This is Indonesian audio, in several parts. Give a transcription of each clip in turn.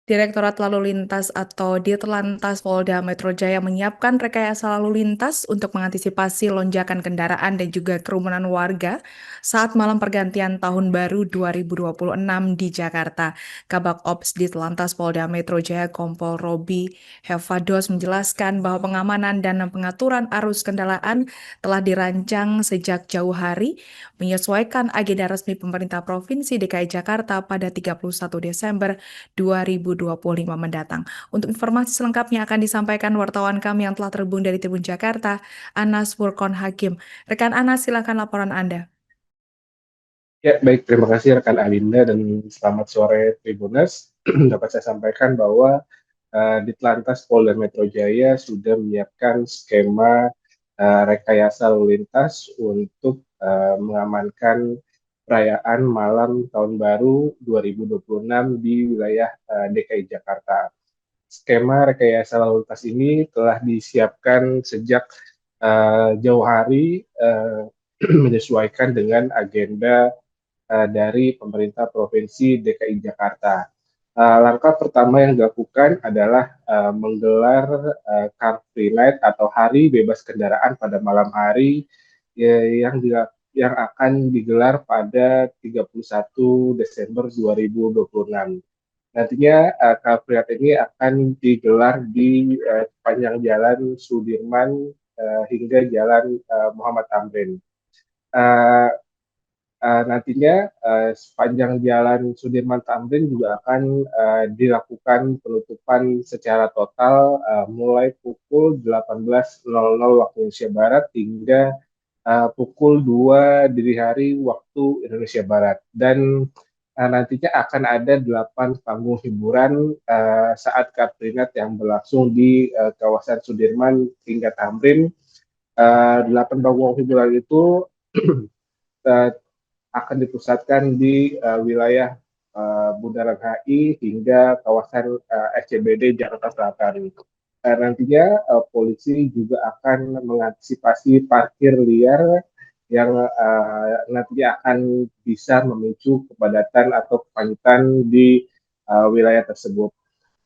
Direktorat Lalu Lintas atau Ditlantas Polda Metro Jaya menyiapkan rekayasa lalu lintas untuk mengantisipasi lonjakan kendaraan dan juga kerumunan warga saat malam pergantian Tahun Baru 2026 di Jakarta. Kabak Ops Ditlantas Polda Metro Jaya Kompol Robi Hevados menjelaskan bahwa pengamanan dan pengaturan arus kendaraan telah dirancang sejak jauh hari, menyesuaikan agenda resmi pemerintah Provinsi DKI Jakarta pada 31 Desember 2025 mendatang. Untuk informasi selengkapnya akan disampaikan wartawan kami yang telah terhubung dari Tribun Jakarta, Anas Furkon Hakim. Rekan Anas, silakan laporan Anda. Ya, baik. Terima kasih rekan Alinda dan selamat sore Tribuners. Dapat saya sampaikan bahwa Ditlantas Polda Metro Jaya sudah menyiapkan skema rekayasa lalu lintas untuk mengamankan perayaan malam Tahun Baru 2026 di wilayah DKI Jakarta. Skema rekayasa lalu lintas ini telah disiapkan sejak jauh hari menyesuaikan dengan agenda dari pemerintah Provinsi DKI Jakarta. Langkah pertama yang dilakukan adalah menggelar Car Free Night atau hari bebas kendaraan pada malam hari yang akan digelar pada 31 Desember 2026. Nantinya Car Free Night ini akan digelar di sepanjang Jalan Sudirman hingga Jalan Muhammad Tamrin. Nantinya sepanjang Jalan Sudirman Tamrin juga akan dilakukan penutupan secara total mulai pukul 18.00 waktu Indonesia Barat hingga pukul 2 dini hari waktu Indonesia Barat. Dan nantinya akan ada 8 panggung hiburan saat Car Free Night yang berlangsung di kawasan Sudirman hingga Tamrin. 8 panggung hiburan itu akan dipusatkan di wilayah Bundaran HI hingga kawasan SCBD Jakarta Selatan. Nantinya polisi juga akan mengantisipasi parkir liar yang nantinya akan bisa memicu kepadatan atau kepanikan di wilayah tersebut.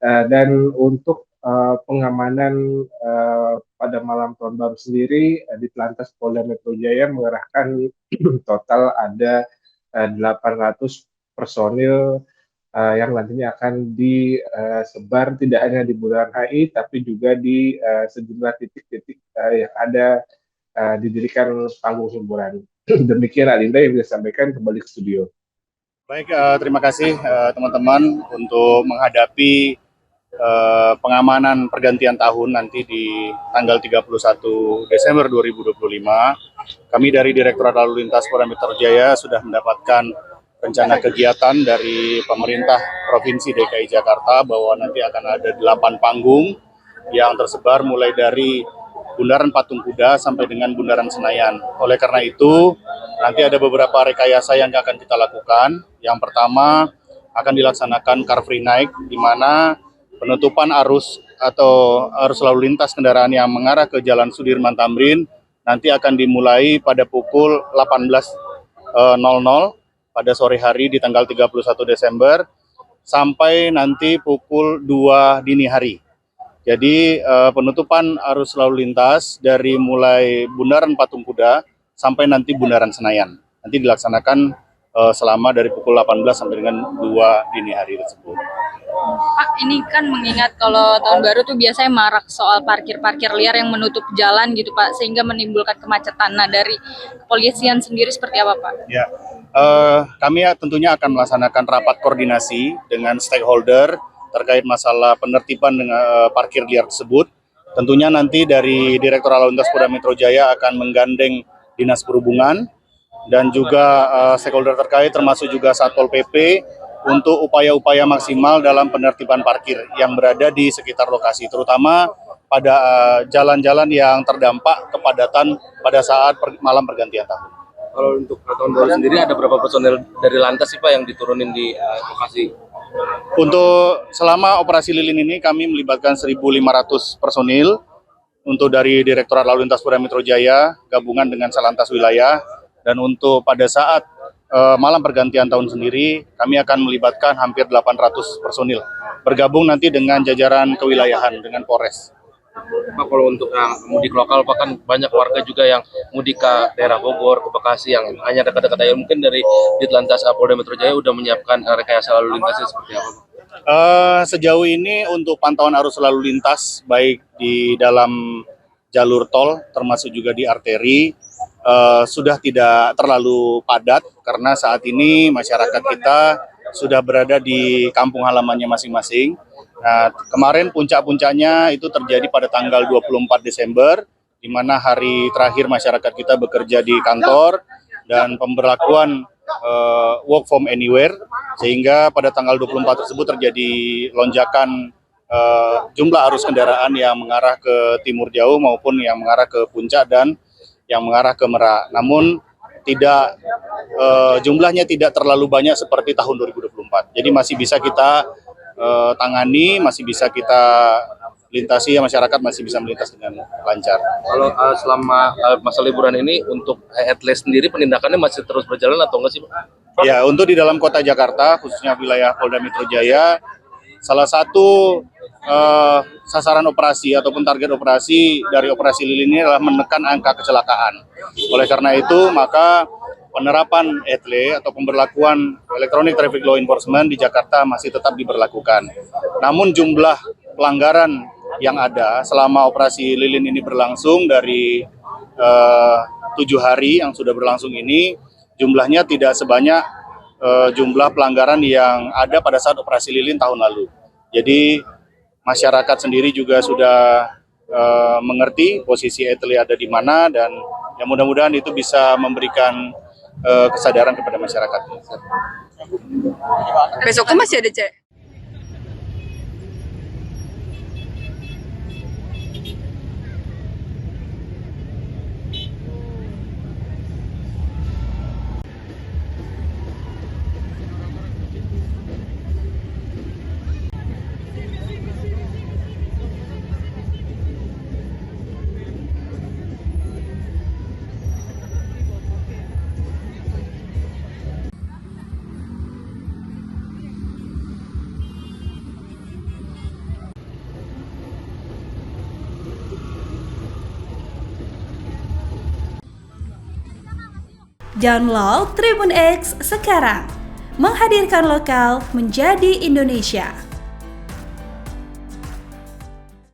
Dan untuk pengamanan pada malam Tahun Baru sendiri, Ditlantas Polda Metro Jaya mengerahkan total ada 800 personil yang nantinya akan disebar tidak hanya di Bundaran HI, tapi juga di sejumlah titik-titik yang ada didirikan panggung hiburan. Demikian Alinda yang bisa sampaikan, kembali ke studio. Baik, terima kasih teman-teman untuk menghadapi pengamanan pergantian tahun nanti di tanggal 31 Desember 2025. Kami dari Direktorat Lalu Lintas Polda Metro Jaya sudah mendapatkan rencana kegiatan dari pemerintah Provinsi DKI Jakarta bahwa nanti akan ada 8 panggung yang tersebar mulai dari Bundaran Patung Kuda sampai dengan Bundaran Senayan. Oleh karena itu, nanti ada beberapa rekayasa yang akan kita lakukan. Yang pertama akan dilaksanakan Car Free Night, di mana penutupan arus atau arus lalu lintas kendaraan yang mengarah ke Jalan Sudirman Tamrin nanti akan dimulai pada pukul 18.00 pada sore hari di tanggal 31 Desember sampai nanti pukul 2 dini hari. Jadi penutupan arus lalu lintas dari mulai Bundaran Patung Kuda sampai nanti Bundaran Senayan. Nanti dilaksanakan selama dari pukul 18 sampai dengan 2 dini hari tersebut. Pak, ini kan mengingat kalau tahun baru tuh biasanya marak soal parkir-parkir liar yang menutup jalan gitu Pak, sehingga menimbulkan kemacetan. Nah, dari kepolisian sendiri seperti apa Pak? Ya, kami tentunya akan melaksanakan rapat koordinasi dengan stakeholder terkait masalah penertiban dengan parkir liar tersebut. Tentunya nanti dari Direktorat Lalu Lintas Polda Metro Jaya akan menggandeng Dinas Perhubungan dan juga stakeholder terkait termasuk juga Satpol PP untuk upaya-upaya maksimal dalam penertiban parkir yang berada di sekitar lokasi, terutama pada jalan-jalan yang terdampak kepadatan pada saat malam pergantian tahun. Kalau untuk tahun baru sendiri ada berapa personel dari lantas sih Pak yang diturunin di lokasi? Untuk selama operasi lilin ini kami melibatkan 1.500 personil untuk dari Direktorat Lalu Lintas Polda Metro Jaya gabungan dengan Salantas Wilayah, dan untuk pada saat malam pergantian tahun sendiri, kami akan melibatkan hampir 800 personil, bergabung nanti dengan jajaran kewilayahan, dengan Polres. Pak, kalau untuk yang mudik lokal, Pak, kan banyak warga juga yang mudik ke daerah Bogor, ke Bekasi yang hanya dekat-dekat aja. Mungkin dari Ditlantas Polda Metro Jaya udah menyiapkan rekayasa lalu lintasnya seperti apa, Pak? Sejauh ini untuk pantauan arus lalu lintas, baik di dalam jalur tol, termasuk juga di arteri, sudah tidak terlalu padat, karena saat ini masyarakat kita sudah berada di kampung halamannya masing-masing. Nah, kemarin puncak-puncaknya itu terjadi pada tanggal 24 Desember, di mana hari terakhir masyarakat kita bekerja di kantor, dan pemberlakuan work from anywhere, sehingga pada tanggal 24 tersebut terjadi lonjakan jumlah arus kendaraan yang mengarah ke timur jauh maupun yang mengarah ke puncak dan yang mengarah ke Merak. Namun jumlahnya tidak terlalu banyak seperti tahun 2024. Jadi masih bisa kita tangani, masih bisa kita lintasi, ya masyarakat masih bisa melintas dengan lancar. Kalau selama masa liburan ini untuk atlet sendiri penindakannya masih terus berjalan atau enggak sih, Pak? Ya, untuk di dalam kota Jakarta, khususnya wilayah Polda Metro Jaya, salah satu sasaran operasi ataupun target operasi dari operasi lilin ini adalah menekan angka kecelakaan. Oleh karena itu, maka penerapan ETLE atau pemberlakuan Electronic Traffic Law Enforcement di Jakarta masih tetap diberlakukan. Namun jumlah pelanggaran yang ada selama operasi lilin ini berlangsung dari 7 hari yang sudah berlangsung ini, jumlahnya tidak sebanyak jumlah pelanggaran yang ada pada saat operasi lilin tahun lalu. Jadi masyarakat sendiri juga sudah mengerti posisi ETLE ada di mana, dan ya mudah-mudahan itu bisa memberikan kesadaran kepada masyarakat. Besoknya masih ada cek. Download Tribun X sekarang, menghadirkan lokal menjadi Indonesia.